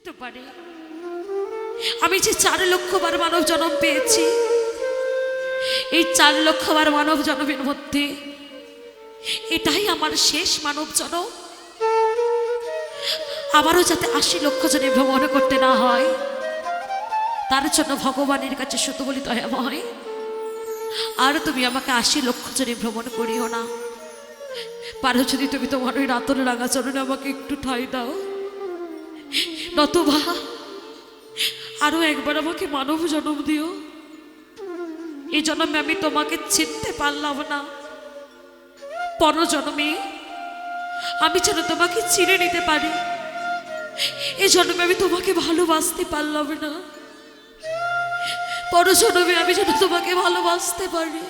তো পারে আমি যে 4 লক্ষ বার মানব জন্ম পেয়েছি, এই 4 লক্ষ বার মানব জন্মের মধ্যে এটাই আমার শেষ মানব জন্ম। আবারও যাতে 80 লক্ষ জনে ভ্রমণ করতে না হয়, তার জন্য ভগবানের কাছে শুধু বলি দয়াময়, আর তুমি আমাকে 80 লক্ষ জনে ভ্রমণ করিও না। পারো যদি তুমি তোমার ওই রাতন রাঙা চরণে আমাকে একটু ঠাঁই দাও, নতুবা আরো একবার আমাকে মানব জন্ম দিও। এই জন্মে আমি তোমাকে চিনতে পারলাম না, পর জন্মে আমি যেন তোমাকে চিনে নিতে পারি। এই জন্মে আমি তোমাকে ভালোবাসতে পারলাম না, পর জন্মে আমি যেন তোমাকে ভালোবাসতে পারি।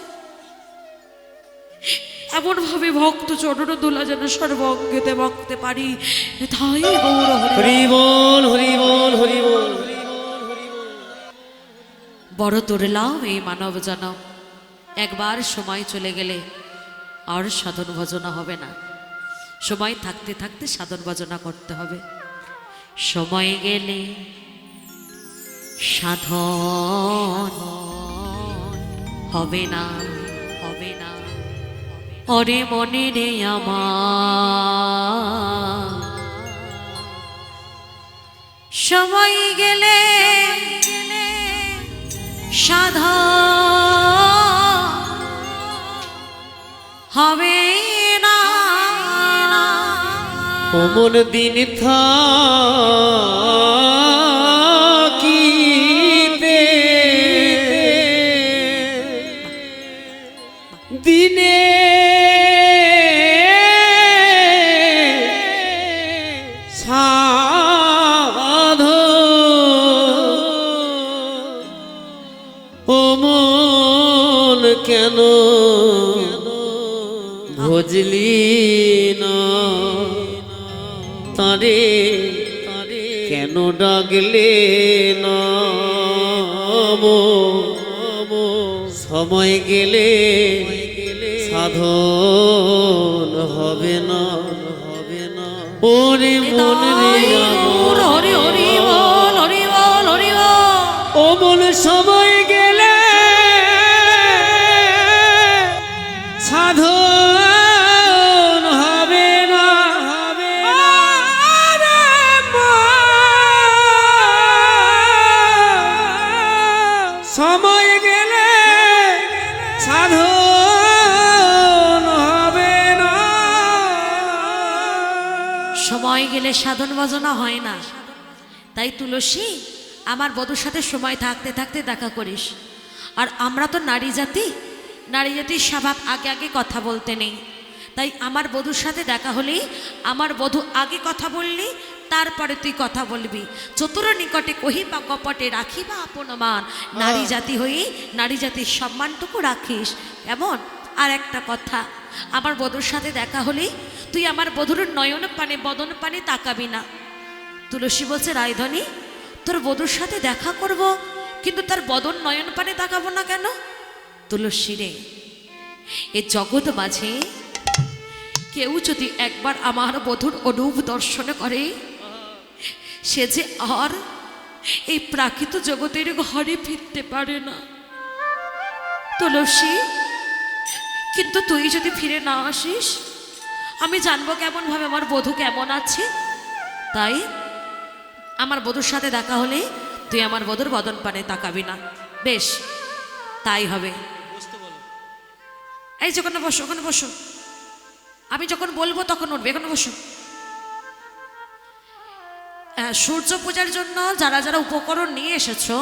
এমন ভাবে ভক্ত চরণ দোলা যেন সর্বঙ্গেতে বকতে পারি। তাই গৌর হরি বল, হরি বল, হরি বল। বড় তোরলাম এই মানব জনম, একবার সময় চলে গেলে আর সাধন ভজনা হবে না। সময় থাকতে থাকতে সাধন ভজনা করতে হবে। সময় গেলে সাধন হবে না, হবে না। ওরে মনে রে আমার, সময় গেলে সাধন হবে না। অমন দিন থাকিতে দিনে সাধন অমন কেন ভজলি না, তারে কেন ডাকলে না? সময় গেলে সাধন হবে না, হবে না। ওরে মন রে আমার, হরি হরি বল, হরি বল, হরি বল। ও মন সময় গেলে সাধন হবে না, হবে না। রে মন, সময় গেলে সাধন হবে না। সময় গেলে সাধন ভজনা হয় না। তাই তুলসী, আমার বধূর সাথে সময় থাকতে থাকতে দেখা করিস। আর আমরা তো নারী জাতি, নারী জাতির স্বভাব আগে আগে কথা বলতে নেই। তাই আমার বধূর সাথে দেখা হলেই আমার বধূ আগে কথা বললি, তারপরে তুই কথা বলবি। চতুর নিকটে কহিবা কপটে রাখিবা আপন মান। নারী জাতি হয়ে নারী জাতির সম্মানটুকু রাখিস, কেমন? আর একটা কথা, আমার বধূর সাথে দেখা হলেই তুই আমার বধূর নয়ন পানে বদন পানে তাকাবি না। তুলসী বলছে, রায়ধনী, তোর বধূর সাথে দেখা করব, কিন্তু তার বদন নয়ন পানে তাকাবো না কেন? তুলসী রে, এ জগৎ মাঝে কেউ যদি একবার আমার বধূর অনুপ দর্শন করে, সে যে আর এই প্রাকৃত জগতের ঘরে ফিরতে পারে না। তুলসী, কিন্তু তুই যদি ফিরে না আসিস, আমি জানবো কেমন ভাবে আমার বধূ কেমন আছে? তাই আমার বধূর সাথে দেখা হলে তুই আমার বধূর বদন পানে তাকাবি না। বেশ, তাই হবে। এই যে ওখানে বসো, ওখানে বসো। আমি যখন বলবো তখন উঠবে, এখানে বসো। সূর্য পূজার জন্য যারা যারা উপকরণ নিয়ে এসেছো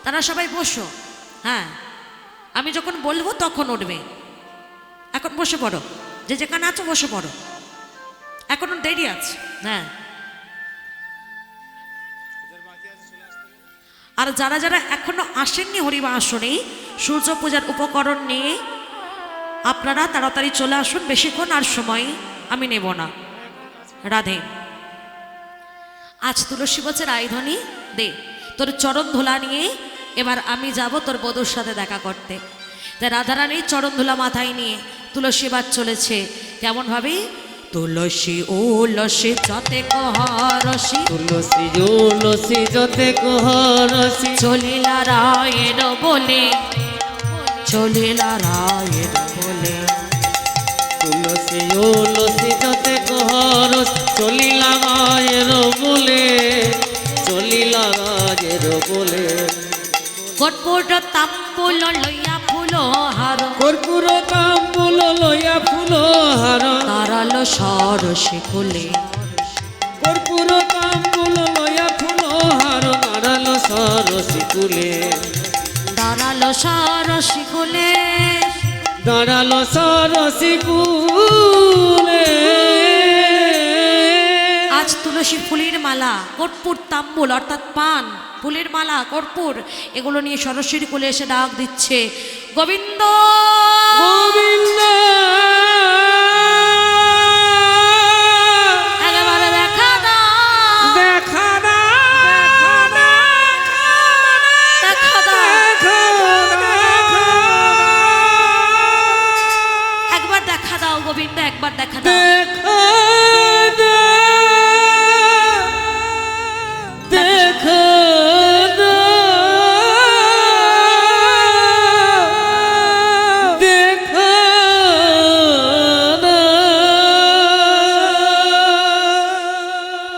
তারা সবাই বসো। হ্যাঁ, আমি যখন বলবো তখন উঠবে। এখন বসে পড়ো, যে যেখানে আছো বসে পড়ো, এখনো দেরি আছে। হ্যাঁ, আর যারা যারা এখনো আসেননি হরিবা আসনে, সূর্য পূজার উপকরণ নিয়ে আপনারা তাড়াতাড়ি চলে আসুন। বেশিক্ষণ আর সময় আমি নেব না। রাধে। আজ তুলসী বলছে, রায়ধনী দে তোর চরণ ধুলা নিয়ে এবার আমি যাব তোর বধূর সাথে দেখা করতে। তাই রাধারানীর চরণ ধুলা মাথায় নিয়ে তুলসী বাদ চলেছে। কেমনভাবে তুলসী ও লসী যতে কহরসি তুলসী জুলসী যতে কহরসি চলিলা রায়ের বলে, চলিলা রায়ের বলে। তুলসী জুলসী যতে কহরস চলিলা রায়ের বলে, চলিলা রায়ের বলে। কর্পূর তাম্বুল লইয়া ফুল হার, কর্পূর তাম্বুল লইয়া ফুল হার, তারালো সরসে কুলে। কর্পূর তাম্বুল লইয়া ফুল হার, নাড়ালো সরসি কুলে। দাঁড়ালো সরসে কুলে, দাঁড়ালো সরসি কুলে। আজ তুলসী ফুলের মালা, কর্পূর তাম্বুল অর্থাৎ পান, ফুলের মালা, কর্পূর এগুলো নিয়ে সরস্বতীর কোলে এসে ডাক দিচ্ছে, গোবিন্দ গোবিন্দ একেবারে দেখা দাও, দেখা দাও, দেখা দাও, একবার দেখা দাও গোবিন্দ, একবার দেখা দাও।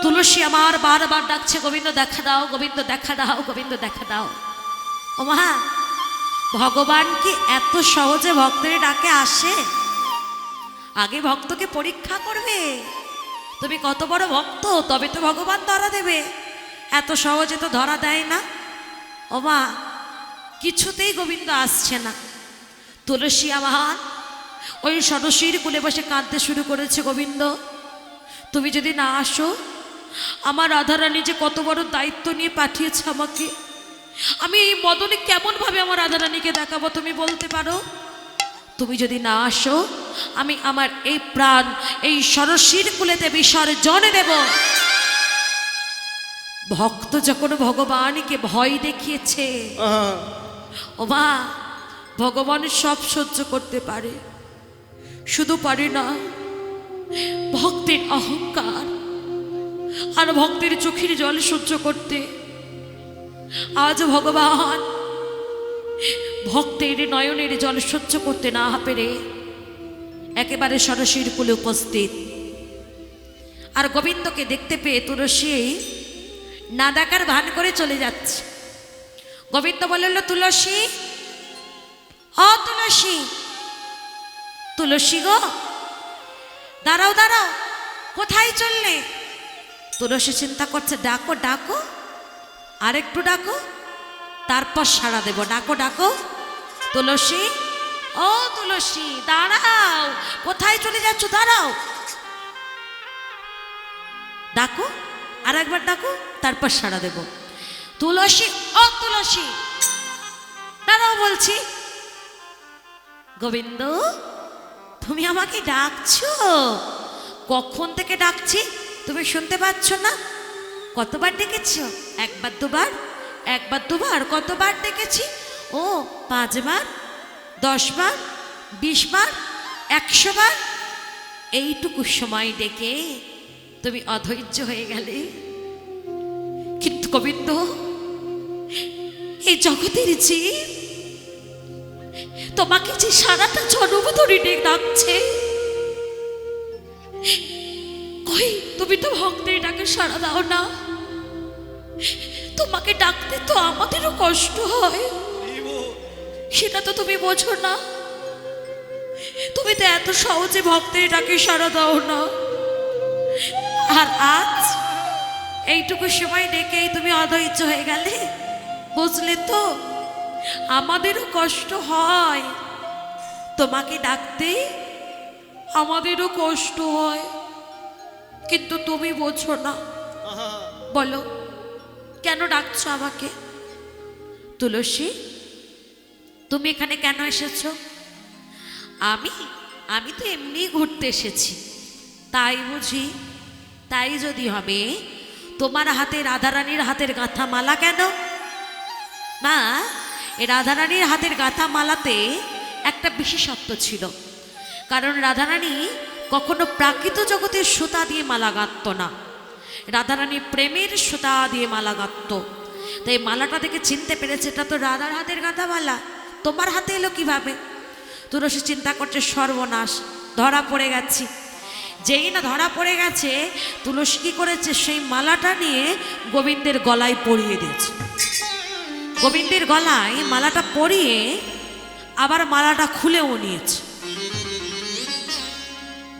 তুলসী আমার বারবার ডাকছে, গোবিন্দ দেখা দাও, গোবিন্দ দেখা দাও, গোবিন্দ দেখা দাও। ও মা, ভগবান কি এত সহজে ভক্তের ডাকে আসে? আগে ভক্তকে পরীক্ষা করবে, তুমি কত বড় ভক্ত, তবে তো ভগবান ধরা দেবে। এত সহজে তো ধরা দেয় না। ও মা, কিছুতেই গোবিন্দ আসছে না। তুলসী আমার ওই সরস্বতীর কোলে বসে কাঁদতে শুরু করেছে, গোবিন্দ তুমি যদি না আসো, আমার রাধারানী যে কত বড় দায়িত্ব নিয়ে পাঠিয়েছে আমাকে, আমি এই মদনে কেমনভাবে আমার রাধারানীকে দেখাবো তুমি বলতে পারো? তুমি যদি না আসো, আমি আমার এই প্রাণ এই সরস্বতীর কুলেতে বিসর্জন দেব। ভক্ত যখন ভগবানকে ভয় দেখিয়েছে, ও মা, ভগবান সব সহ্য করতে পারে, শুধু পারে না ভক্তের অহংকার আর ভক্তের চোখের জল সহ্য করতে। আজ ভগবান ভক্তের নয়নের জল সহ্য করতে না পেরে একেবারে সরস্বতীর কুলে উপস্থিত। আর গোবিন্দকে দেখতে পেয়ে তুলসী না দেখার ভান করে চলে যাচ্ছে। গোবিন্দ বলল, তুলসী, ও তুলসী, তুলসী গো দাঁড়াও দাঁড়াও, কোথায় চললে? তুলসী চিন্তা করছে, ডাকো ডাকো, আরেকটু ডাকো, তারপর সাড়া দেব, ডাকো ডাকো। তুলসী, ও তুলসী দাঁড়াও, কোথায় চলে যাচ্ছ? দাঁড়াও, ডাকো, আর একবার ডাকো, তারপর সাড়া দেব। তুলসী, ও তুলসী দাঁড়াও বলছি। গোবিন্দ তুমি আমাকে ডাকছো? কখন থেকে ডাকছি তুমি শুনতে পাচ্ছ না? কতবার ডেকেছ? একবার দুবার, একবার দুবার, কতবার ডেকেছি? ও 5 বার, 10 বার, 20 বার, 100 বার? এইটুকু সময় ডেকে তুমি অধৈর্য হয়ে গেলে। কিন্তু গোবিন্দ, এই জগতের জীব তোমাকে যে সারাটা জন্ম ধরে ডাকছে, কই তুমি তো ভক্তের ডাকে সাড়া দাও না। তোমাকে ডাকতে তো আমাদেরও কষ্ট হয়, সেটা তো তুমি বোঝো না। তুমি তো এত সহজে ভক্তের ডাকে সাড়া দাও না। আর আজ এইটুকু সময় ডেকেই তুমি অধৈর্য হয়ে গেলে, বুঝলে তো? আমাদেরও কষ্ট হয়, তোমাকে ডাকতে আমাদেরও কষ্ট হয়, কিন্তু তুমি বোঝো না। বলো কেন ডাকছো আমাকে? তুলসী, তুমি এখানে কেন এসেছো? আমি তো এমনি ঘুরতে এসেছি। তাই বুঝি? তাই যদি হবে, তোমার হাতে রাধারানীর হাতের গাঁথা মালা কেন? না, এই রাধারানীর হাতের গাঁথা মালাতে একটা বিশেষত্ব ছিল। কারণ রাধারানী কখনো প্রাকৃত জগতের সুতা দিয়ে মালা গাঁথত না, রাধারানী প্রেমের সুতা দিয়ে মালা গাঁথত। তাই মালাটা দেখে চিনতে পেরেছে এটা তো রাধার হাতের গাঁথা মালা, তোমার হাতে এলো কিভাবে? তুলসী চিন্তা করছে সর্বনাশ, ধরা পড়ে গেছি। যেই না ধরা পড়ে গেছে, তুলসী কী করেছে, সেই মালাটা নিয়ে গোবিন্দের গলায় পরিয়ে দিয়েছে। গোবিন্দের গলায় মালাটা পরিয়ে আবার মালাটা খুলেও নিয়েছে।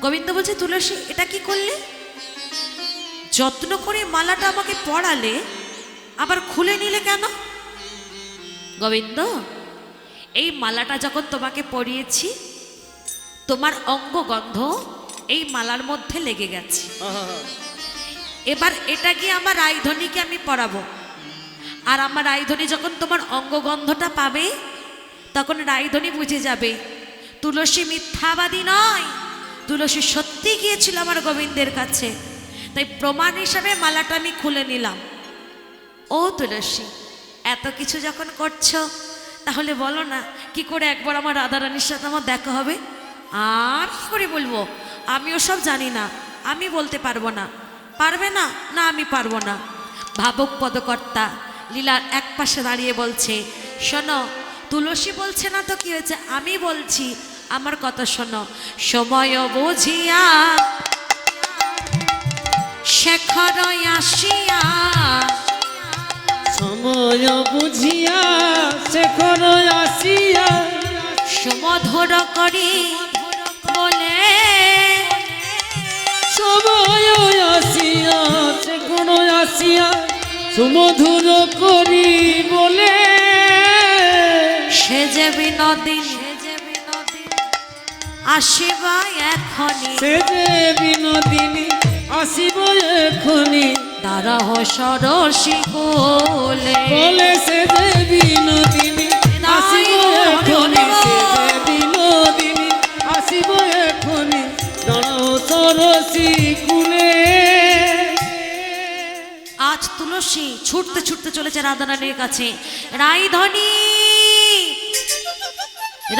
গোবিন্দ বলছে, তুলসী এটা কি করলে? যত্ন করে মালাটা আমাকে পরালে, আবার খুলে নিলে কেন? গোবিন্দ, এই মালাটা যখন তোমাকে পরিয়েছি, তোমার অঙ্গগন্ধ এই মালার মধ্যে লেগে গেছে। এবার এটা গিয়ে আমার রাইধনীকে আমি পরাবো, আর আমার রাইধনী যখন তোমার অঙ্গগন্ধটা পাবে, তখন রাইধনী বুঝে যাবে তুলসী মিথ্যাবাদী নয়, তুলসী সত্যি গিয়েছিল আমার গোবিন্দের কাছে। তাই প্রমাণ হিসাবে মালাটা আমি খুলে নিলাম। ও তুলসী, এত কিছু যখন করছো, তাহলে বলো না কি করে একবার আমার রাধারানীর সাথে আমার দেখা হবে? আর কি করে বলবো, আমিও সব জানি না, আমি বলতে পারবো না। পারবে না? না, আমি পারবো না। ভাবক পদকর্তা লীলার এক পাশে দাঁড়িয়ে বলছে, শোনো, তুলসী বলছে না তো কি হয়েছে, আমি বলছি, আমার কথা শোনো। সময় বুঝিয়া শেখর আসিয়া, সময় বুঝিয়া শেখর আসিয়া, সুমধুর করি বলে, সময় আসিয়া শেখর আসিয়া, সুমধুর করি বলে, সে যে বিনোদিন আসিবা এখনি, সে যে বিনোদিনী আসিব এখনি, দারহ সরসী কোলে, বলে সে যে বিনোদিনী আসিব এখনি, সে যে বিনোদিনী আসিব এখনি, দাঁড়াও সরসী কুলে। আজ তুলসী ছুটতে ছুটতে চলেছে রাধারানীর কাছে। রাইধনী,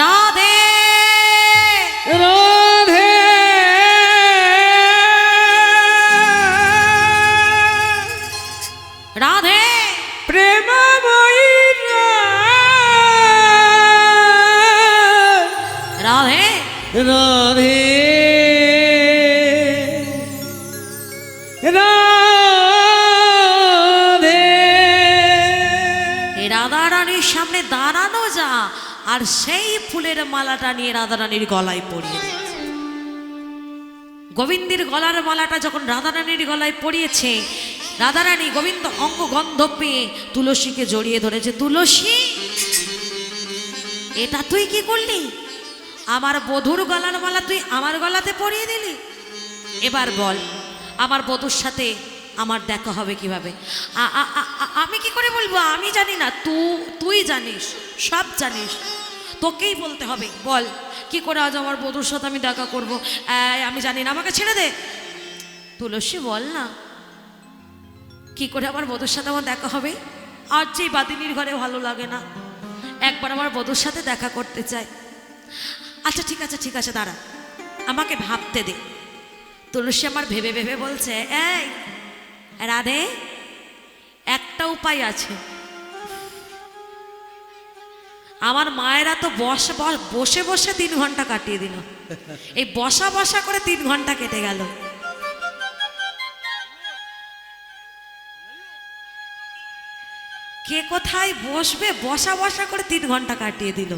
রাধে রাধে রাধে, প্রেমময়ী রাধে রাধে রাধে। এই রাধারানীর সামনে দাঁড়ানো যা, আর সেই ফুলের মালাটা নিয়ে রাধারানীর গলায় পরিয়ে দিয়েছে। গোবিন্দের গলার মালাটা যখন রাধারানীর গলায় পরিয়েছে, রাধারানী গোবিন্দ অঙ্গ গন্ধ পেয়ে তুলসীকে জড়িয়ে ধরেছে। তুলসী, এটা তুই কি করলি? আমার বধূর গলার মালা তুই আমার গলাতে পরিয়ে দিলি। এবার বল, আমার বধূর সাথে আমার দেখা হবে কিভাবে? আমি কি করে বলবো? আমি জানি না, তুই জানিস, সব জানিস, তোকেই বলতে হবে। বল, কি করে আজ আমার বধূর সাথে আমি দেখা করবো? আমি জানি না, আমাকে ছেড়ে দে। তুলসী, বল না, কি করে আমার বধূর সাথে আমার দেখা হবে? আর যে বাদিনীর ঘরে ভালো লাগে না, একবার আমার বধূর সাথে দেখা করতে চাই। আচ্ছা ঠিক আছে, ঠিক আছে, দাঁড়া, আমাকে ভাবতে দে। তুলসী আমার ভেবে ভেবে বলছে, এই রাধে, একটা উপায় আছে। আমার মায়েরা তো বসে বসে 3 ঘন্টা কাটিয়ে দিল, এই বসা বসা করে 3 ঘন্টা কেটে গেল। কে কোথায় বসবে? বসা বসা করে 3 ঘন্টা কাটিয়ে দিল।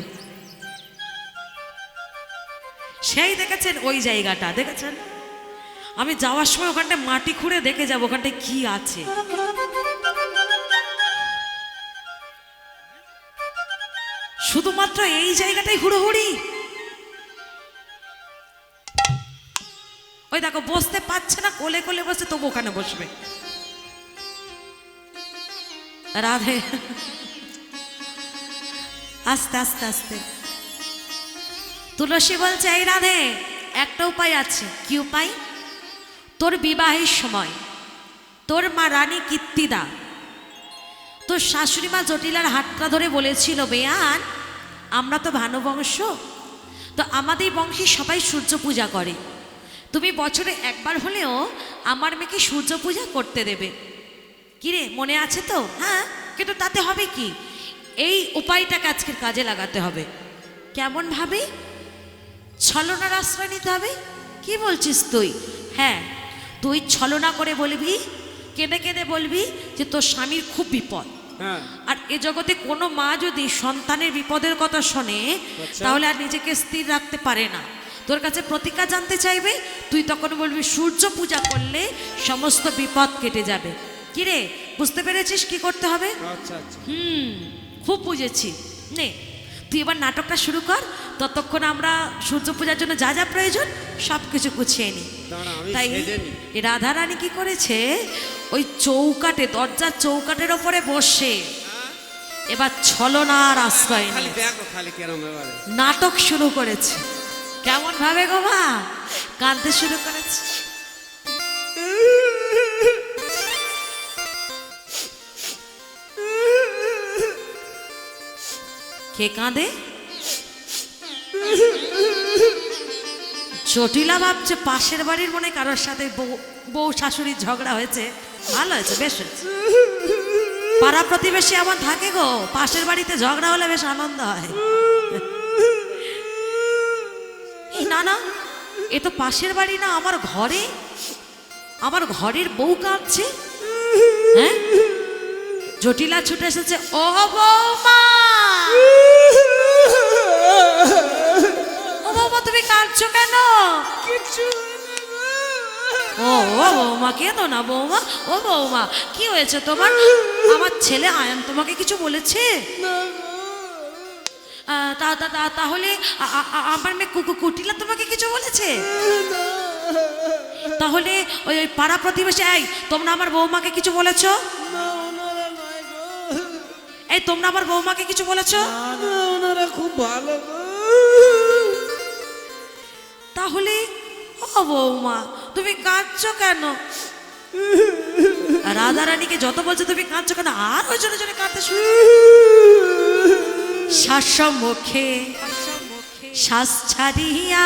সেই দেখেছেন ওই জায়গাটা, দেখেছেন? আমি যাওয়ার সময় ওখানটায় মাটি খুঁড়ে দেখে যাবো ওখানটায় কি আছে। শুধুমাত্র এই জায়গাটাই হুড়োহুড়ি। ওই দেখো, বসতে পারছে না, কোলে কোলে বসে, তবু ওখানে বসবে। রাধে, আস্তে আস্তে আস্তে। তুলসী বলছে, এই রাধে, একটা উপায় আছে। কি উপায়? তোর বিবাহের সময় তোর মা রানী কীর্তিদা তোর শাশুড়ি মা জটিলার হাতটা ধরে বলেছিল, বেয়ান, আমরা তো ভানুবংশ, তো আমাদের বংশে সবাই সূর্য পূজা করে, তুমি বছরে একবার হলেও আমার মেয়েকে সূর্য পূজা করতে দেবে। কিরে মনে আছে তো? হ্যাঁ, কিন্তু তাতে হবে কি, এই উপায়টাকে আজকের কাজে লাগাতে হবে। কেমন ভাবে? ছলনার আশ্রয় নিতে হবে। কি বলছিস তুই? হ্যাঁ, তুই ছলনা করে বলবি, কেঁদে কেঁদে বলবি যে তোর স্বামীর খুব বিপদ। হ্যাঁ, আর এ জগতে কোনো মা যদি সন্তানের বিপদের কথা শোনে তাহলে আর নিজেকে স্থির রাখতে পারে না। তোর কাছে প্রতিজ্ঞা জানতে চাইবে, তুই তখন বলবি সূর্য পূজা করলে সমস্ত বিপদ কেটে যাবে। কিরে বুঝতে পেরেছিস কি করতে হবে? আচ্ছা আচ্ছা। খুব বুঝেছি। নে তুই এবার নাটকটা শুরু কর, ততক্ষণ আমরা সূর্য পূজার জন্য যা যা প্রয়োজন সব কিছু গুছিয়ে নিই। তাই রাধারানী কি করেছে, ওই চৌকাটে, দরজার চৌকাটের ওপরে বসে এবার ছলনার আশ্রয় নিয়ে নাটক শুরু করেছে। কেমন ভাবে গো মা? কাঁদতে শুরু করেছে। কে কাঁদে? জটিলা ভাবছে পাশের বাড়ির মনে কারোর সাথে বউ শাশুড়ির ঝগড়া হয়েছে। ভালো হয়েছে, বেশ হয়েছে। পাড়া প্রতিবেশী এমন থাকে গো, পাশের বাড়িতে ঝগড়া হলে বেশ আনন্দ হয়। এই না না, এ তো পাশের বাড়ি না, আমার ঘরে, আমার ঘরের বউ কাঁদছে। হ্যাঁ, জটিলা ছুটে এসেছে। ও বৌমা, ও বৌমা তুমি কাঁদছো কেন? ও বৌমা কেঁদো না বৌমা। ও বৌমা কি হয়েছে তোমার? আমার ছেলে আয়ান তোমাকে কিছু বলেছে? তাহলে আমার মেয়ে কুটিলা তোমাকে কিছু বলেছে? তাহলে ওই পাড়া প্রতিবেশী, এই তোমরা আমার বৌমাকে কিছু বলেছো? এই তোমরা আমার বৌমাকে কিছু বলেছো? ওনারা খুব ভালো। তাহলে ও বৌমা তুমি কাঁদছো কেন? রাধারানীকে যত বলছে তুমি কাঁদছো কেন, আর ওই জন্য জন্য কাঁদতে শুরু। শ্বাস মুখে শ্বাস ছাড়িয়া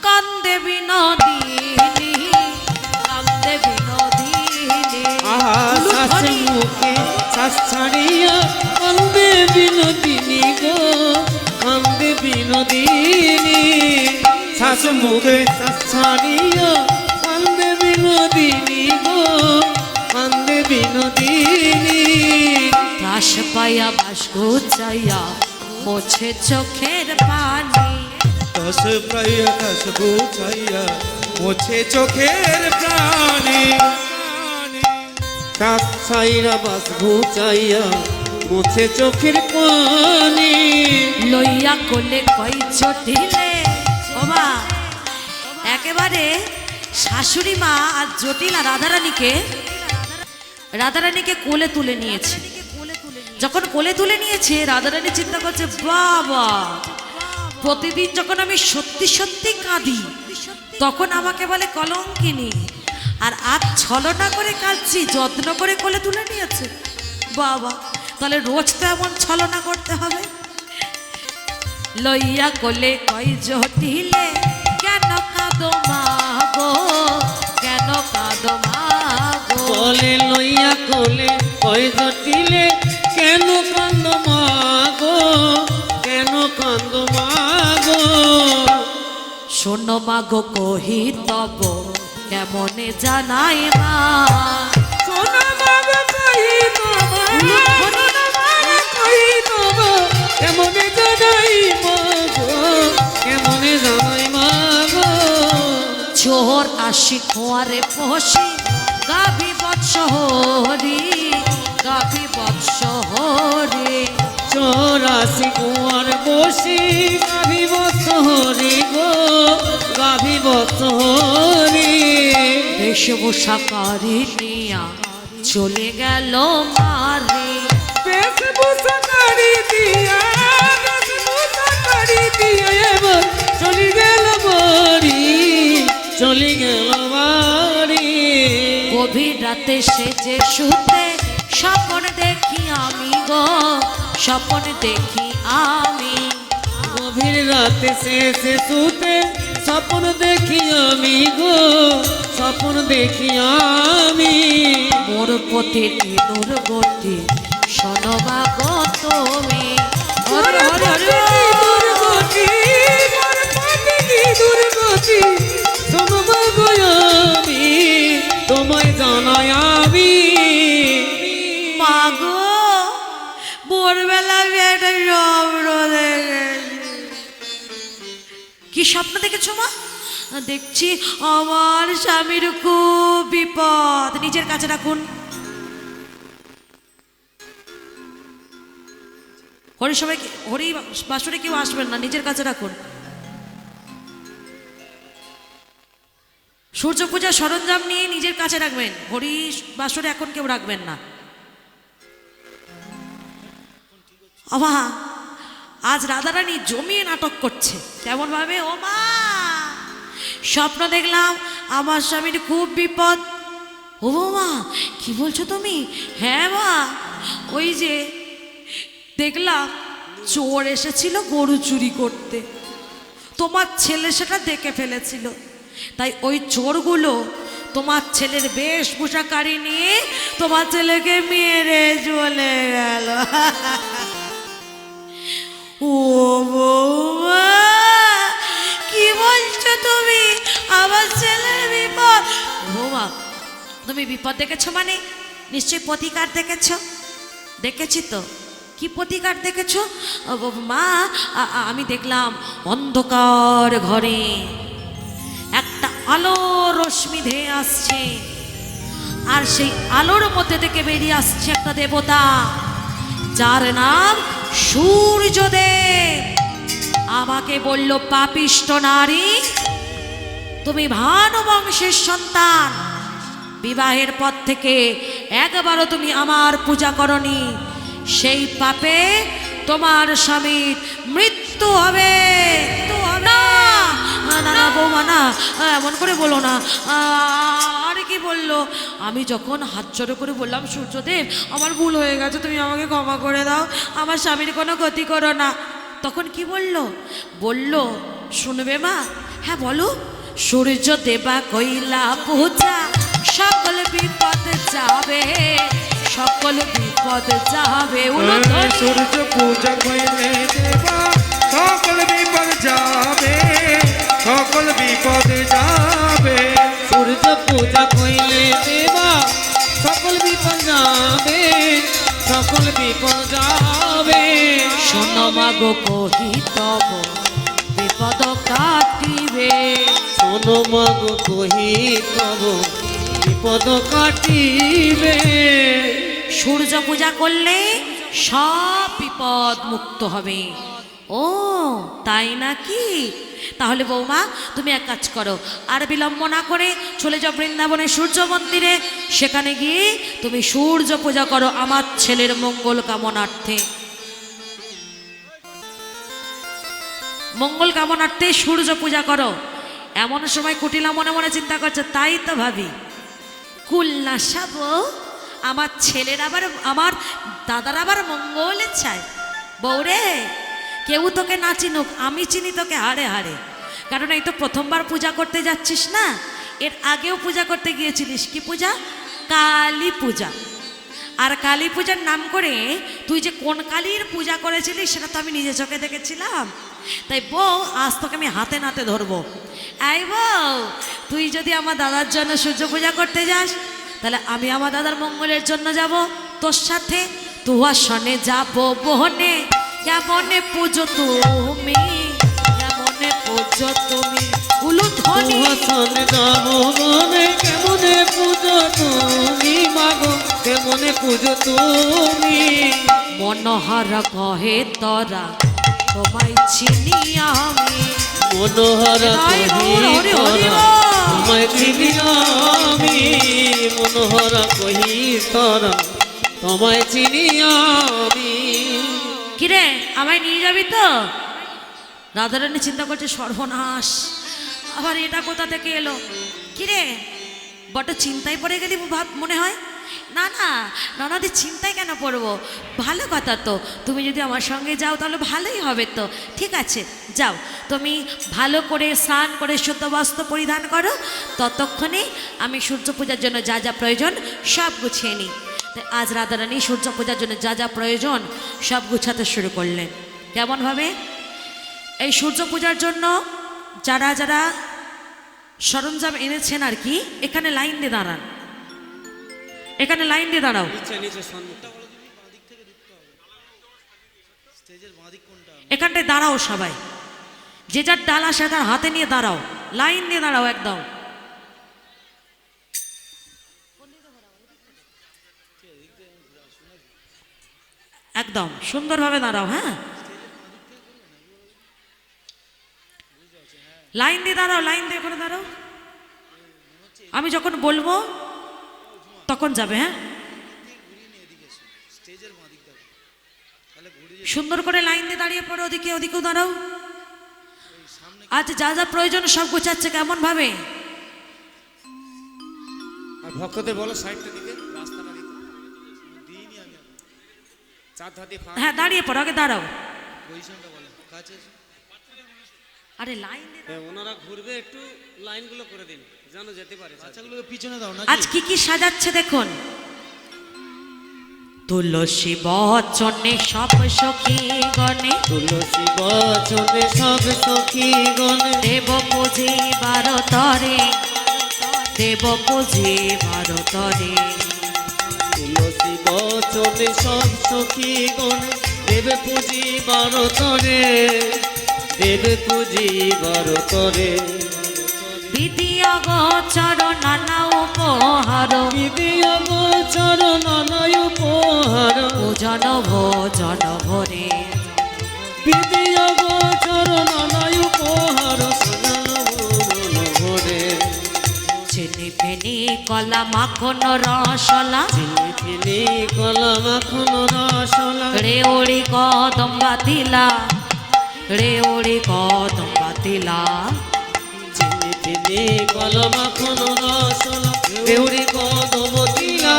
কান্দে বিনোদিনী, কান্দে বিনোদিনী। শ্বাস মুখে শ্বাস ছাড়িয়া কান্দে বিনোদিনী গো, কান্দে বিনোদিনী। শ্বাস মুখে শ্বাস ছাড়িয়া কান্দে বিনোদিনী গো, কান্দে বিনোদিনী। ত্রাস পাইয়া বাস গুছাইয়া মোছে চোখের পানি, দশ প্রাইয়া দশ গুছাইয়া মোছে চোখের প্রাণী। শ্বাস ছাইরা বাস ঘুচাইয়া মুছে চোখের পানি। লইয়া কোলে কই জটিলে। ওমা একেবারে শাশুড়ি মা আর জটিলা রাধারানীকে কোলে তুলে নিয়েছে। যখন কোলে তুলে নিয়েছে, রাধারানী চিন্তা করছে, বাবা প্রতিদিন যখন আমি সত্যি সত্যি কাঁদি তখন আমাকে বলে কলঙ্কিনী, আর আজ ছলনা করে কাঁদছি, যত্ন করে কোলে তুলে নিয়েছে। বাবা তাহলে রোজ তো এমন ছলনা করতে হবে। লইয়া কোলে কই জটিলে, কেন কাঁদো মা গো, কেন কাঁদো মা গো। বলে লইয়া কোলে কই জটিলে, কেন কান্দ মাগো, কেন কান্দ মাগো। শোনো মা গো কহি তব কেমনে জানাই মা, সোনা মাগো কই তব, সোনা মাগো কই তব, কেমনে জানাই মাগো, কেমনে জানাই মাগো। চোর আসি খোয়ারে পশি, গাভী বৎস হরি, গাভী বৎস হরি। চৌরাশি কুয়ার বসি গাভী বৎসহরি গো, গাভী বৎসহরি। বেশভূষাকারী নিয়া চলে গেল মারে, বেশভূষাকারী দিয়া, বেশভূষাকারী দিয়া এবার চলে গেল বাড়ি, চলে গেল বাড়ি। গভীর রাতে সেজে শুতে স্বপ্ন দেখি আমি গো, স্বপ্ন দেখি আমি। গভীর রাতে শেষে শুতে স্বপ্ন দেখি আমি গো, স্বপ্ন দেখি আমি। মোর পথে ইঁদুর গতি শোনবা গো তুমি। হরে হরে হরে দুর্গতি, মোর পথে কি দুর্গতি, শোনবা গো আমি, তোমায় জানাই আমি। মা গো, ভোরবেলা আমি একটা স্বপ্ন দেখেছি। কি স্বপ্ন দেখেছো মা? দেখছি আমার স্বামীর খুব বিপদ। নিজের কাছে রাখুন। হরি সবাই হরি বাসরে কেউ আসবেন না, নিজের কাছে রাখুন। সূর্য পূজার সরঞ্জাম নিয়ে নিজের কাছে রাখবেন। হরি বাসরে এখন কেউ রাখবেন না। আমা, আজ রাধারানী জমিয়ে নাটক করছে। কেমন ভাবে? ও মা, স্বপ্ন দেখলাম আমার স্বামীর খুব বিপদ। ও মা, কি বলছো তুমি? হ্যাঁ মা, ওই যে দেখলাম চোর এসেছিল গরু চুরি করতে, তোমার ছেলে সেটা দেখে ফেলেছিল, তাই ওই চোরগুলো তোমার ছেলের বেশভূষাকারী নিয়ে তোমার ছেলেকে মেরে চলে গেল। ও বৌমা, কি বলছো তুমি? আমার ছেলের বিপদ? বৌমা, তুমি বিপদ দেখেছো মানে নিশ্চয়ই প্রতিকার দেখেছো। দেখেছি তো। কি প্রতিকার দেখেছো? মা, আমি দেখলাম অন্ধকার ঘরে একটা আলো রশ্মি ধেয়ে আসছে, আর সেই আলোর মধ্যে থেকে বেরিয়ে আসছে একটা দেবতা, যার নাম সূর্যদেব। আমাকে বলল, পাপিষ্ট নারী, তুমি ভানু বংশের সন্তান, বিবাহের পর থেকে একবারও তুমি আমার পূজা করনি, সেই পাপে তোমার স্বামীর মৃত্যু হবে। না না না বৌমা, না, এমন করে বলো না। আর কি বললো? আমি যখন হাত জড়ো করে বললাম, সূর্যদেব আমার ভুল হয়ে গেছে, তুমি আমাকে ক্ষমা করে দাও, আমার স্বামীর কোনো ক্ষতি করো না, তখন কি বললো? বললো, শুনবে মা? হ্যাঁ বলো। সূর্য দেবা কইলা পূজা, সকল বিপদ যাবে, সকল বিপদ যাবে। সূর্য পূজা কইলে দেবা, সকল বিপদ যাবে, সকল বিপদ যাবে। সূর্য পূজা কইলে দেবা, সকল বিপদ যাবে, সকল বিপদ যাবে। শোনো মাগো কহি তব বিপদ কাটিবে। শোনো মাগো কহি তব বিপদ কাটিবে। সূর্য পূজা করলে সব বিপদ মুক্ত হবে। ও তাই নাকি? তাহলে বৌমা, তুমি এক কাজ করো, আর বিলম্ব না করে চলে যাও বৃন্দাবনের সূর্য মন্দিরে, সেখানে গিয়ে তুমি সূর্য পূজা করো আমার ছেলের মঙ্গল কামনার্থে। মঙ্গল কামনার্থে সূর্য পূজা করো। এমন সময় কুটিলা মনে মনে চিন্তা করছে, তাই তো ভাবি, কুলনা সাব, আমার ছেলের আবার, আমার দাদার আবার মঙ্গল চায়। বৌরে, কেউ তোকে না চিনুক, আমি চিনি তোকে হাড়ে হাড়ে, কারণ এই তো প্রথমবার পূজা করতে যাচ্ছিস না, এর আগেও পূজা করতে গিয়েছিলিস। কি পূজা? কালী পূজা। আর কালী পূজার নাম করে তুই যে কোন কালীর পূজা করেছিলিস সেটা তো আমি নিজে চোখে দেখেছিলাম। তাই বউ, আজ তোকে আমি হাতে নাতে ধরবো। এই বউ, তুই যদি আমার দাদার জন্য সূর্য পূজা করতে যাস, তাহলে আমি আমার দাদার মঙ্গলের জন্য যাব তোর সাথে। তুয়ার সনে যাব বহনে, কেমনে পুজো তুমি, কেমনে পুজো তুমি, উলুধ্বনি। সনে যাব বনে, কেমনে পুজো তুমি মাগো, কেমনে পুজো তুমি। মনোহর কহে তোরা তোমায় চিনি আমি। মনোহর কহি তোরা তোমায় চিনি আমি। মনোহর কহি তোরা তোমায় চিনি আমি। কিরে, আমায় নিয়ে যাবি তো? রাধারানী চিন্তা করছে, সর্বনাশ, আবার এটা কোথা থেকে এলো? কিরে, বড় চিন্তায় পড়ে গেলি ভাব মনে হয়। না না ননদের চিন্তায় কেন পড়বো, ভালো কথা তো, তুমি যদি আমার সঙ্গে যাও তাহলে ভালোই হবে তো। ঠিক আছে যাও, তুমি ভালো করে স্নান করে শুদ্ধ বস্ত্র পরিধান করো, ততক্ষণে আমি সূর্য পূজার জন্য যা যা প্রয়োজন সব গুছিয়ে নিই। তাই আজ রাধারানী সূর্য পূজার জন্য যা যা প্রয়োজন সব গুছাতে শুরু করলেন। কেমনভাবে? এই সূর্য পূজার জন্য যারা যারা সরঞ্জাম এনেছেন আর কি, এখানে লাইন দিয়ে দাঁড়ান, এখানে লাইন দিয়ে দাঁড়াও। এখানটায় দাঁড়াও সবাই, যে যার ডালা সে তার হাতে নিয়ে দাঁড়াও, লাইন দিয়ে দাঁড়াও একদম। একদম সুন্দরভাবে দাঁড়াও। হ্যাঁ, লাইন দিয়ে দাঁড়াও, লাইন দিয়ে করে দাঁড়াও। আমি যখন বলবো তখন যাবে। হ্যাঁ, সুন্দর করে লাইন দিয়ে দাঁড়িয়ে পড়ো, ওদিকে ওদিকেও দাঁড়াও। আজ যা যা প্রয়োজন সব গোছাচ্ছে। কেমন ভাবে? আর ভক্তদের বলো সাইডটা দিকে, রাস্তাটা দিতে দিইনি আমি, চার ধাতে হ্যাঁ দাঁড়িয়ে পড়ো, আগে দাঁড়াও। পজিশনটা বলো কাছে। আরে লাইন দিয়ে ওনারা ঘুরবে, একটু লাইনগুলো করে দিন যেন যেতে পারে। বাচ্চাগুলোকে পিছনে দাও না। আজ কি কি সাজাচ্ছে দেখুন। তুলসী বচনে সব সখী গণে, তুলসী বচনে সব সখী গণে, দেব পুজি বারতরে, দেব পুজি বারতরে। তুলসী বচনে সব সখী গণে, দেবে পুজি বারতরে, দেবে পুজি বারতরে। বিধি অগোচর নানা উপহার, বিধি অগোচর নানা উপহার, ভোজন ভোজন ভরে। বিধি অগোচর নানা উপহার, সাজান ভুবন ভরে। চিনি ফেনি কলা মাখন রসলা, চিনি চিনি কলা মাখন রসলা, রেওড়ি কদম বাতিলা, রেওড়ি কদম বাতিলা। চিনি চিনি কলা মাখন রসলা, দেউরি কদম তিলা,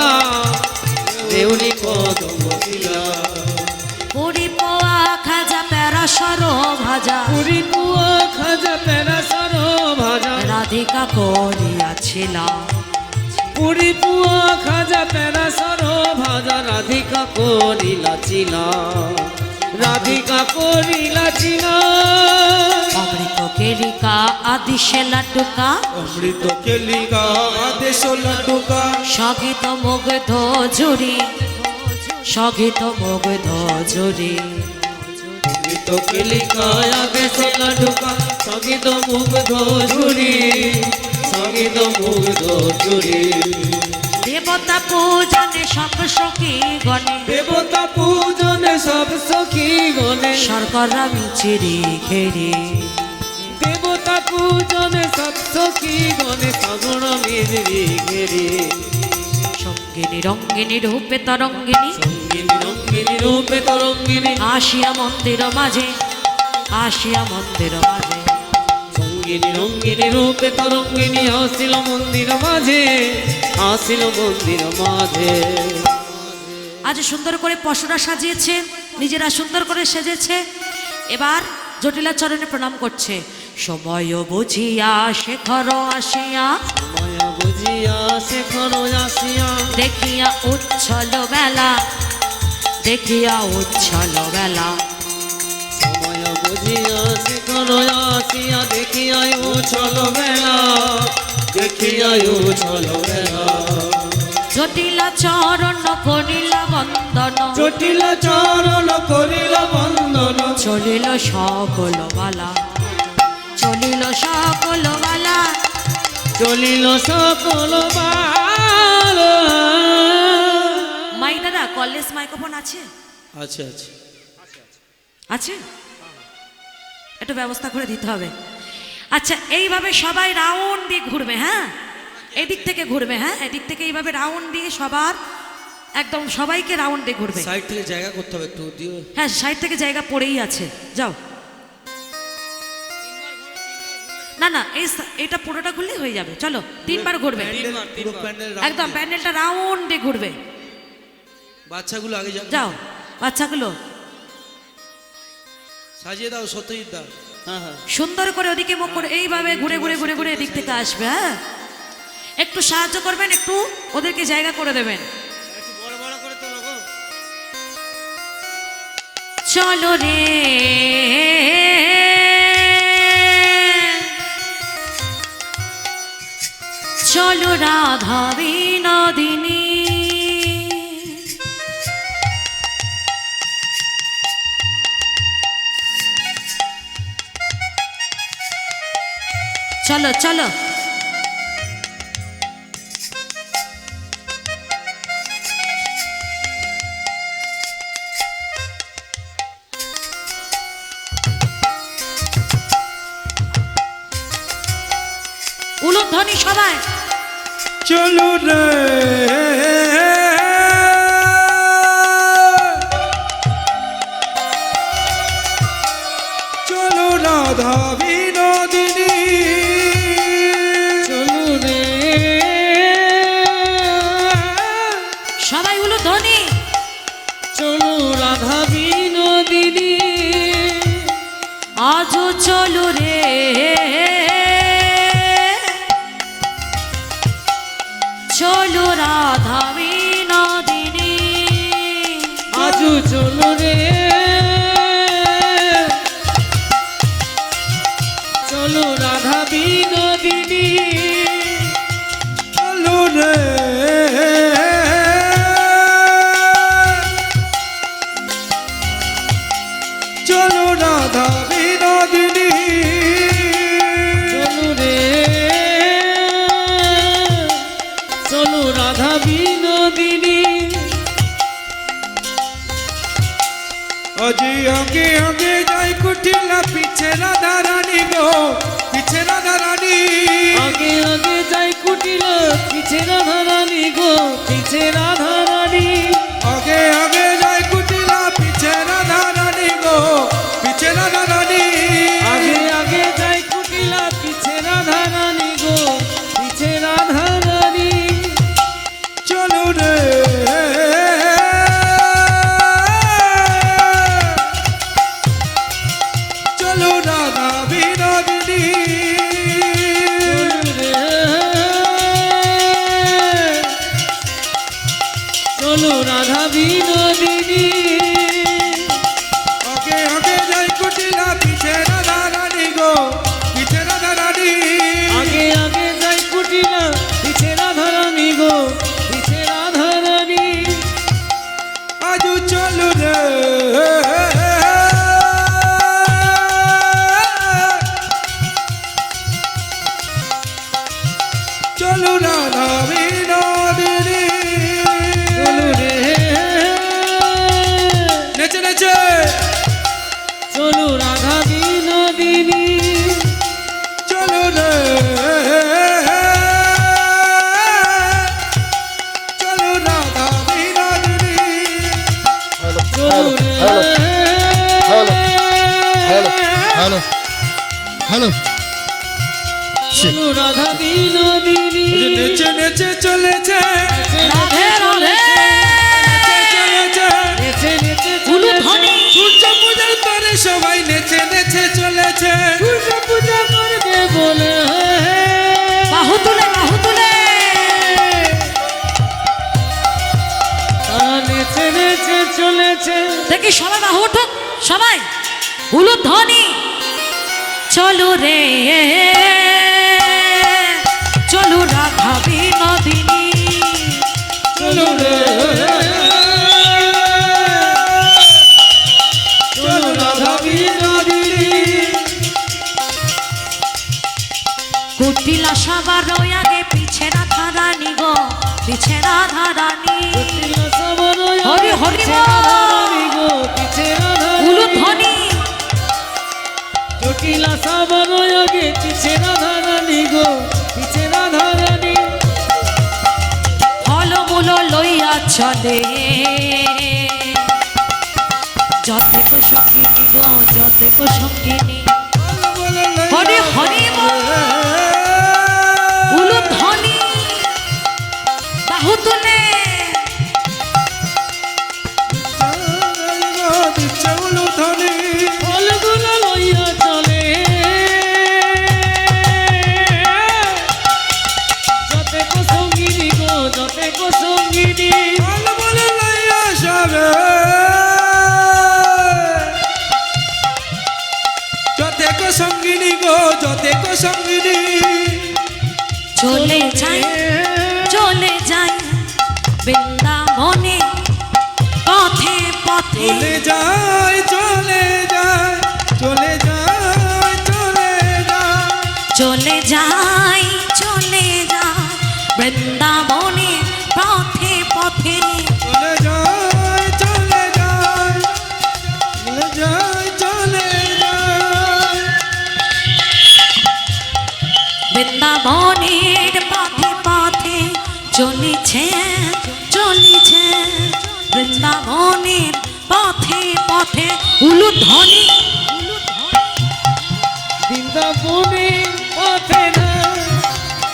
দেউরি কদম তিলা। পুরি পোয়া খাজা প্যারা সরো ভাজা, পুরি পুয়া খাজা পেরা সরো ভাজা, রাধিকা করিয়াছিলা। পুরি পুয়া খাজা পেরা সরো ভাজা, রাধিকা করিলা চিলা, রাধিকা করিলা চিলা। অমৃত কেরিকা আদি সেলা টুকা, অমৃত কেলিকা আদেশ লাটুকা, সগীত মুগ্ধ জুড়ি, সগীত মুগ্ধ জুড়ি। অমৃত কেলিকা আদেশ লাটুকা, সঙ্গীত মুগ্ধ ঝুরি, সঙ্গীত মুগ্ধ ঝুরি। দেবতা পূজনে সব সখী গণে, দেবতা পূজনে সব সখী গণে, শর্করা মিচিরি ঘেরে। দেবতা পূজনে সব সখী গণে, সাগর মেজরি ঘেরে। সঙ্গিনী রঙ্গিনী রূপে তরঙ্গিনী, সঙ্গিনী রঙ্গিনী রূপে তরঙ্গিনী, আসিয়া মন্দির মাঝে, আসিয়া মন্দির মাঝে। সঙ্গিনী রঙ্গিনী রূপে তরঙ্গিনী, আসিল মন্দির মাঝে, আসিল মন্দির মাঝে। আজ সুন্দর করে পশুরা সাজিয়েছে, নিজেরা সুন্দর করে সেজেছে। এবার জটিলা চরণে প্রণাম করছে। সময় বুঝিয়া শেখর আসিয়া, সময় বুঝিয়া শেখর আসিয়া, দেখিয়া উচ্ছল বেলা, দেখিয়া উচ্ছল বেলা। সময় বুঝিয়া শেখর আসিয়া, দেখিয়া উছল বেলা, দেখিয়া উছল বেলা। জটিলা চরণ করিলা বন্দন, জটিল চরণ করিল বন্দন, চলিল সকল বালা, চলিল সকল বালা। চলিল সকল বাল। মাই দাদা কলেজ মাইক্রোফোন আছে? আচ্ছা আচ্ছা, আছে, একটু ব্যবস্থা করে দিতে হবে। আচ্ছা এইভাবে সবাই রাউন্ড দিয়ে ঘুরবে। হ্যাঁ, এদিক থেকে ঘুরবে। হ্যাঁ, এদিক থেকে এইভাবে রাউন্ড দিয়ে সবার একদম সবাইকে রাউন্ড দিয়ে ঘুরবে। সাইড থেকে জায়গা করতে হবে একটু দিও। হ্যাঁ, সাইড থেকে জায়গা পড়েই আছে, যাও। না না এটা পুরোটা ঘুরলেই হয়ে যাবে। চলো 3 বার ঘুরবে, পুরো প্যান্ডেল একদম প্যান্ডেলটা রাউন্ড দিয়ে ঘুরবে। বাচ্চাগুলো আগে যাও বাচ্চাগুলো সাজিয়ে দাও, সত্যজিৎ দা। হ্যাঁ হ্যাঁ সুন্দর করে ওদিকে মুখ করে এইভাবে ঘুরে ঘুরে ঘুরে ঘুরে এদিক থেকে আসবে। হ্যাঁ, একটু সাহায্য করবেন, একটু ওদেরকে জায়গা করে দেবেন। একটু বড় বড় করে তোলো গো। চলো রে চলো রাধা বিনোদিনী, চলো চলো উলুধ্বনি সবাই। চলো রে চলো রাধা বিনোদিনী, চলো রে সবাই উলুধ্বনি। চলো রাধা বিনোদিনী, আজও চলো রে চলো রাধা বিনোদিনী, আজও চলো রে চলো রাধা বিনোদিনী, চলো রে চলো রাধা বিনোদিনী, চলো রে চলো রাধা বিনোদিনী, আজি আগে আগে যাই কুটিলা পিছে রাধা রানী গো, পিছে রাধা রানী, আগে আগে যাই কুটিল পিছে রাধা রানী গো, পিছে রাধা রানী, আগে আগে যাই কুটিলা পিছে রাধা রানী গো, পিছে রাধা রানী, আগে আগে যাই কুটিলা পিছে রাধা রানী গো, পিছে রাধা রানী, চলো রে চলো রাধা বিনোদিনী, চলো রাধা বিনোদিনী, আগে আগে যাই কুটিলা পিছে রাধা রানী গো, পিছে রাধা রানী, আগে আগে যাই কুটিলা পিছে রাধা রানী গো, পিছে রাধা রানী, আজু চলো রে চলো রাধা বিনোদিনী, চলো রে নেচে নেচে চলো রাধা বিনোদিনী, চলো রে চলো রাধা বিনোদিনী, চলো রে হ্যালো হ্যালো চলো রাধা বিনোদিনী, নেচে নেচে চলেছে রাধে রাধে চলেছে নেচে নেচে উলুধ্বনি। সূর্য পূজার পরে সবাই নেচে নেচে চলেছে, সূর্য পূজা করবে বলে বাহু তুলে বাহু তুলে তারা নেচে নেচে চলেছে, দেখি সবাই বাহু উঠুক, সবাই উলুধ্বনি। চলো রে চলো রাধা বিনোদিনী, চলো রে চলো রাধা বিনোদিনী, কুটিলা সবার আগে পিছে রাধা রানী গো, পিছে রাধা রানী, হরি হরি উলুধ্বনি। জটিলা সাবর আগে পিছে রাধা রানী গো, পিছে রাধা রানী, ফলমূল লইয়া চলে যতেক সঙ্গিনী গো, যতেক সঙ্গিনী, বলো লইয়া হরি হরি বল। উলুধ্বনি বাহু তুলে দিচ্ছে উলুধ্বনি ফলগুলো লইয়া চলে যতে কো সঙ্গিনী গো যতে কো সঙ্গিনী ফলগুলো লইয়া সবে যতে কো সঙ্গিনী গো যতে কো সঙ্গিনী চলে যাই চলে যাই বৃন্দাবনে পথে পথে চলে যায় চলে যায় চলে যায় চলে যায় চলে যাই চলে যাই বৃন্দাবনে পথে পথে চলে যায় চলে যায় চলে যায় চলে যায় বৃন্দাবনের পথে পথে চলেছে চলেছে বৃন্দাবনের পথে পথে উলুধ্বনি বৃন্দাবনে পথে না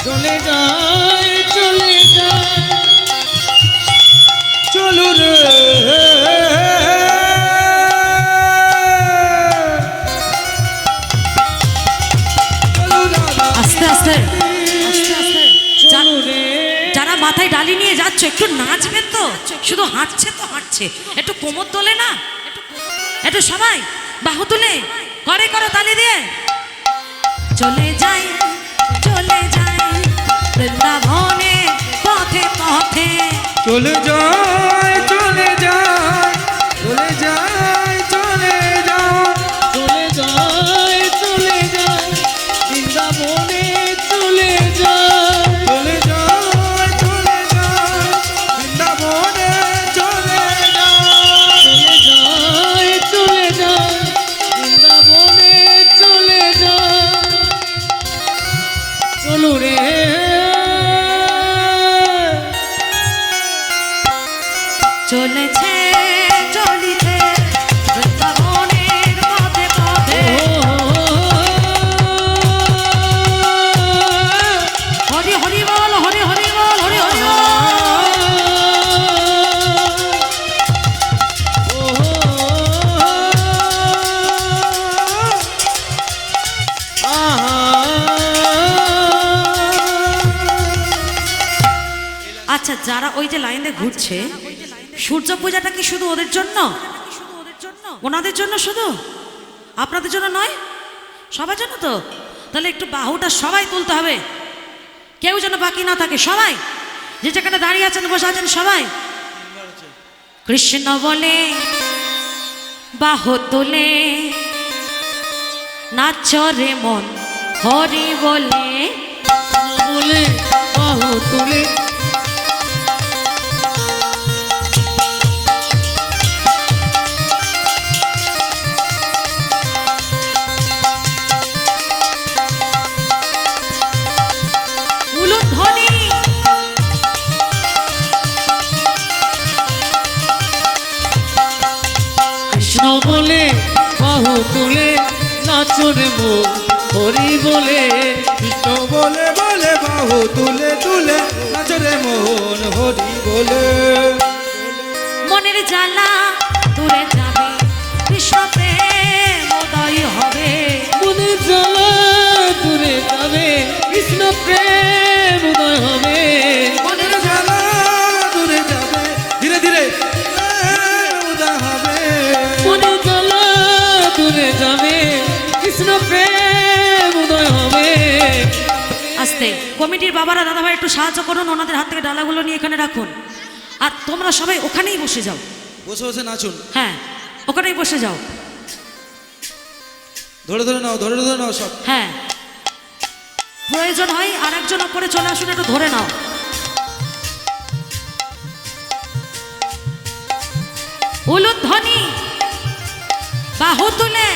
চলে যায় চলে যায় চলো রে চলো রাধা আস্তে আস্তে আস্তে আস্তে চলো রে যারা মাথায় ডালি নিয়ে যাচ্ছ একটু নাচবে তো, শুধু হাঁটছে তো হাঁটছে, একটু কোমর তোলে না, একটু সবাই বাহু তুলে করে করে তালি দিয়ে চলে যাই বৃন্দাবনে পথে পথে চলে যায় চলে যায় চলে যায় চলে যায় চলে যায় চলে যায় বৃন্দাবনে চলে যায় চলে যায় চলে যায় বৃন্দাবনে চলে যায় চলে যায় বৃন্দাবনে চলে যায় চলো রে চলেছে চলিছে বৃন্দাবনের পথে পথে হরি হরি বল হরি হরি বল হরি হরি বল। আচ্ছা যারা ওই যে লাইনে ঘুরছে, সূর্য পূজাটা কি শুধু ওদের জন্য, ওনাদের জন্য শুধু, আপনাদের জন্য নয়, সবার জন্য তো? তাহলে একটু বাহুটা সবাই তুলতে হবে, কেউ যেন বাকি না থাকে, সবাই যে যেখানে দাঁড়িয়ে আছেন বসে আছেন সবাই কৃষ্ণ বলে বাহু তুলে নাচ রে মন হরি বলে বলে বাহু তুলে উলুধ্বনি কৃষ্ণ বলে বাহু তুলে নাচরে মো হরি বলে কৃষ্ণ বলে বলে বাহু তুলে তুলে নাচরে মোহন হরি বলে মনের জ্বালা দূরে যাবে কৃষ্ণ প্রেম উদয় হবে মনে জ্বালা দূরে যাবে কৃষ্ণ প্রেম উদয় হবে মনের জ্বালা দূরে যাবে ধীরে ধীরে প্রেম উদয় হবে মনে জ্বালা দূরে যাবে কৃষ্ণ প্রেম উদয় হবে আস্তে কমিটির বাবারা দাদাভাই একটু সাহায্য করুন, ওনাদের হাত থেকে ডালাগুলো নিয়ে এখানে রাখুন, আর তোমরা সবাই ওখানেই বসে যাও, বসে বসে নাচুন হ্যাঁ ওখানেই বসে যাও, ধরে ধরে নাও ধরে ধরে নাও সব হ্যাঁ প্রয়োজন হয় আর একজন ওপরে চলে আসুন, একটু ধরে নাও। উলুধ্বনি বাহু তুলে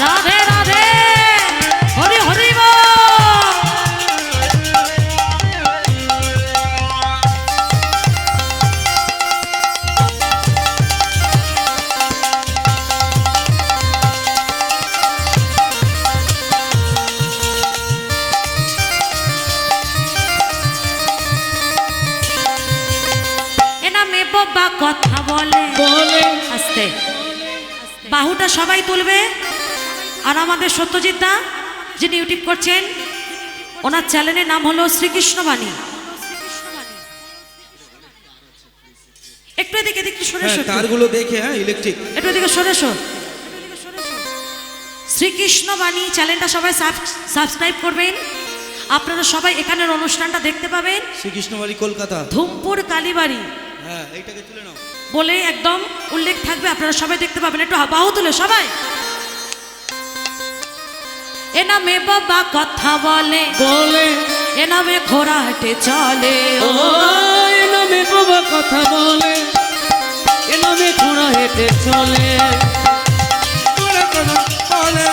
রাধে রাধে কথা বলে বলে আস্তে বাহুটা সবাই তুলবে। আর আমাদের সত্যজিৎ দা যিনি ইউটিউব করছেন ওনার চ্যানেলের নাম হলো শ্রীকৃষ্ণ বাণী। একটু এদিকে একটু সরে এসো, তারগুলো দেখে, হ্যাঁ ইলেকট্রিক। একটু এদিকে সরে এসো। শ্রীকৃষ্ণ বাণী চ্যানেলটা সবাই সাবস্ক্রাইব করবেন। আপনারা সবাই এখানের অনুষ্ঠানটা দেখতে পাবেন। শ্রীকৃষ্ণবাড়ি কলকাতা। ধুমপুর কালীবাড়ি হ্যাঁ এইটাকে তুলে নাও। বলে একদম উল্লেখ থাকবে, আপনারা সবাই দেখতে পাবেন। একটু বাহু তুলে সবাই। এ নামে বাবা কথা বলে বলে এ নামে ঘোড়া হেঁটে চলে ও এ নামে বাবা কথা বলে এ নামে ঘোড়া হেঁটে চলে তোরা কথা বলে,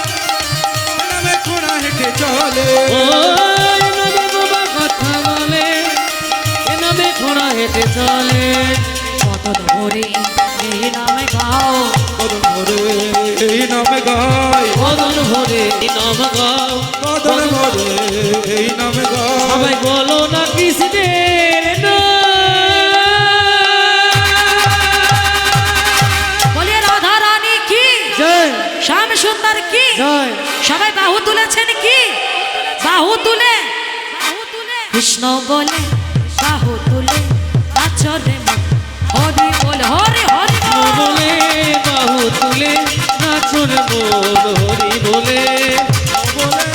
এ নামে ঘোড়া হেঁটে চলে। ও এ নামে বাবা কথা বলে এ নামে ঘোড়া হেঁটে চলে কত ধরে এই নামে গাও কদম ভরে এই নামে গাই, বদন ভরে এই নাম গাও কদম ভরে এই নামে গাই। সবাই বলো না কৃষ্ণের বলিয়ে রাধা রানী কি জয় শ্যাম সুন্দর কি জয় সবাই বাহু তুলেছেন কি বাহু তুলে কৃষ্ণ বলে বাহু তুলে নাচরে মন হরি বলে হরি হরি বল। বলে বাহু তুলে নাচুর মন হরি বলে বলে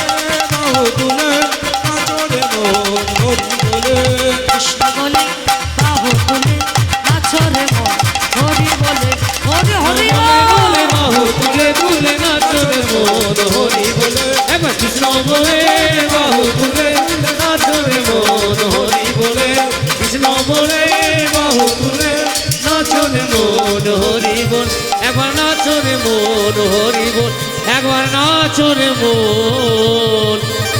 বাহু তুলে নাচরে মন হরি বলে। কৃষ্ণ বলে বাহু তুলে নাচরে মন হরি বলে হরি হরি বলে বল। বাহু তুলে তুলে নাচুর মন হরি বলে এবার কৃষ্ণ বলে বাহু তুলে নাচুর মন হরি বলে কৃষ্ণ বলে বাহু তুলে নাচুর মন হরি বল একবার নাচুর মন হরি বল একবার নাচুর মন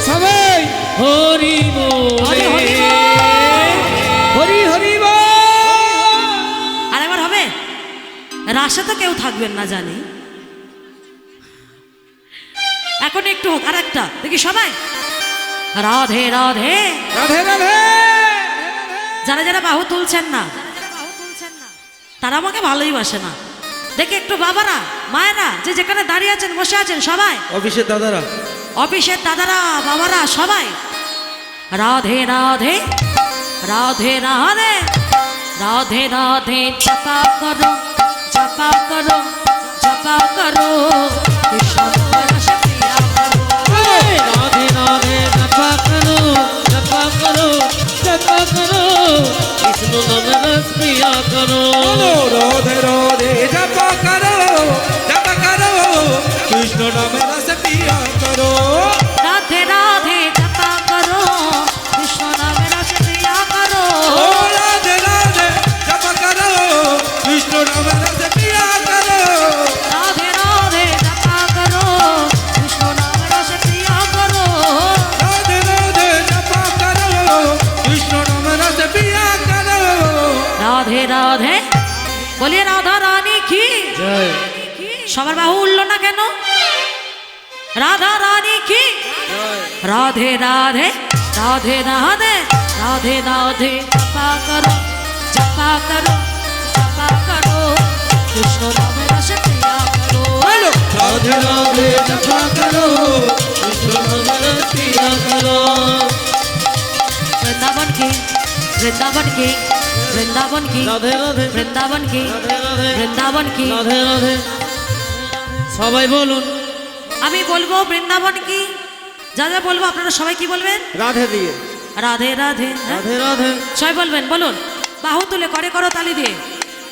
সবাই হরি বলে হরি বল। হরি হরি বল। আর এবার হবে রাশে তো কেউ থাকবেন না জানি। এখন একটু হোক আর একটা দেখি সবাই রাধে রাধে রাধে রাধে। যারা যারা বাহু তুলছেন না তারা আমাকে ভালোই বাসে না। দেখি একটু বাবারা মায়েরা যে যেখানে দাঁড়িয়ে আছেন বসে আছেন সবাই অফিসের দাদারা, অফিসের দাদারা বাবারা সবাই রাধে রাধে রাধে রাধে রাধে রাধে জপা করো জপা করো জপা করো কৃষ্ণ রস প্রিয়া করো। রাধে রাধে জপা করো জপা করো জপা করো কৃষ্ণ নাম রস প্রিয়া করো বলো রাধে রাধে জপা করো জপা করো কৃষ্ণ নামে রস পিয়া করো। রাধে রাধে জপা করো কৃষ্ণ নামে রস প্রিয়া করো। ও রাধে রাধে জপা করো কৃষ্ণ নামে রস পিয়া করো। রাধে রাধে জপা করো কৃষ্ণ নামে রস প্রিয়া করো। রাধে রাধে জপা করো কৃষ্ণ নামে রস পিয়া করো। রাধে রাধে বলিয়ে রাধা রানী কি জয় সবার বাহু উঠল না কেন? রাধা রানী কি রাধে রাধে রাধে রাধে রাধে রাধে জপা করো জপা করো জপা করো কৃষ্ণ নামে রস প্রিয়া করো। বলো রাধে রাধে জপা করো কৃষ্ণ নাম রস প্রিয়া করো वृंदावन की वृंदावन की वृंदावन की রাধে রাধে वृंदावन की রাধে রাধে वृंदावन की রাধে রাধে সবাই বলুন আমি বলবো বৃন্দাবন কি যা যা বলবো আপনারা সবাই কি বলবেন? রাধে দিয়ে রাধে রাধে হ্যাঁ? রাধে রাধে সবাই বলবেন বলুন বাহু তুলে করে করো তালি দিয়ে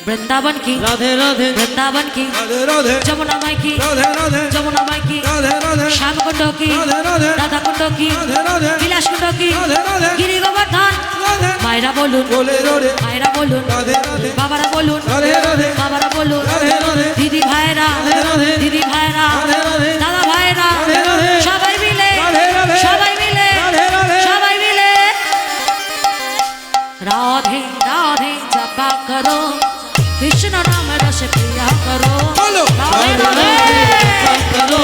वृंदावन की রাধে রাধে वृंदावन की রাধে রাধে যমুনা মাই की রাধে রাধে যমুনা মাই की রাধে রাধে श्याम कुंड की রাধে রাধে राधा कुंड की রাধে রাধে বিলাস কুंड की রাধে রাধে गिरी गोवर्धन রাধে মায়েরা বলুন বলে রে মায়েরা বলুন রাধে রাধে বাবারা বলুন রাধে রাধে বাবারা বলুন রাধে রাধে দিদি ভাইরা রাধে রাধে দিদি ভাইরা রাধে রাধে দাদা ভাইরা রাধে রাধে সবাই মিলে রাধে রাধে সবাই মিলে রাধে রাধে সবাই মিলে রাধে রাধে জপা করো কৃষ্ণ নাম রস প্রিয়া করো। বলো রাধে রাধে রাধে करो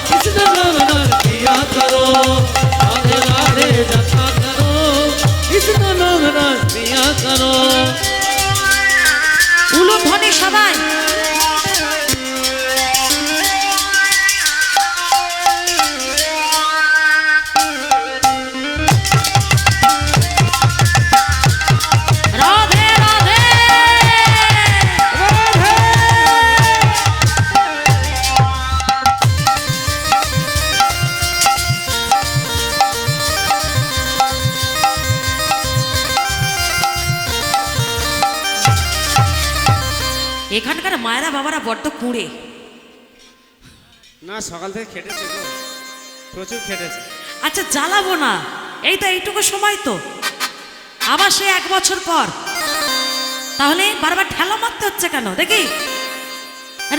कृष्ण नाम रस प्रिया करो राधे राधे जपा करो कृष्ण नाम रस प्रिया करो সবাই। রাধে রাধে। এখানকার মায়েরা বাবারা বড্ড কুঁড়ে। না সকাল থেকে খেটেছে গো, প্রচুর খেটেছে। আচ্ছা জ্বালাবো না, এই তো এইটুকু সময় তো, আবার সে 1 বছর পর, তাহলে বারবার ঠেলা মারতে হচ্ছে কেন দেখি।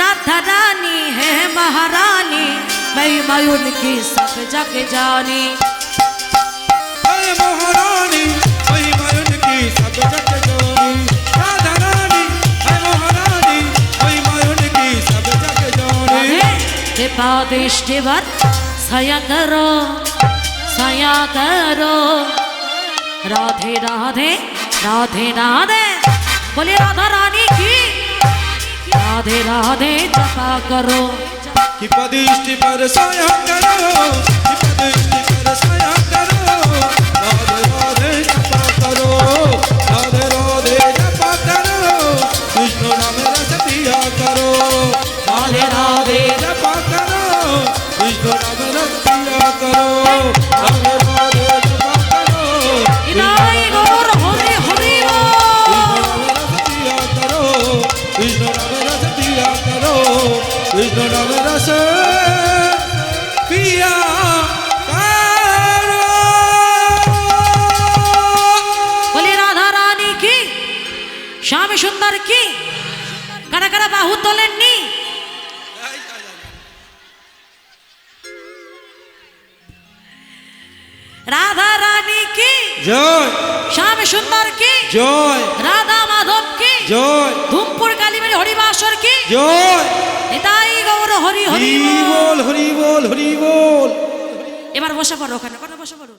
রাধা রানী হে মহারানী, मैं मयूर की सब जग जानी। हे महारानी वही मयूर की सब जग जानी। राधा रानी हे महारानी वही मयूर की सब जग जानी। कृपा दृष्टिवर सया करो, सया करो। राधे राधे राधे राधे, बोले राधा रानी की राधे राधे जपा करो। कि पदिष्टि पर साया करो, कि पदिष्टि पर साया करो। राधे राधे जपा करो, राधे राधे जपा करो। विष्णु नाम रस पिया करो, राधे राधे जपा करो। विष्णु नाम रस पिया करो, राधे राधे जपा करो। इनाई गौर हरि हरि विष्णु नाम रस पिया करो, विष्णु नाम रस पिया करो। बोले राधा रानी की, श्याम सुंदर की, करा करा बाहु তোলেননি। राधा रानी की जय, श्याम सुंदर की जय, राधा माधव की जय, ধুমপুর কালীবাড়ি হরিবাসর কি जय। নিতাই গৌর হরি হরি हरि বল। बोल, हरि बोल, हरि बोल। এবার বসে পড়ো, ওখানে বসে পড়ো।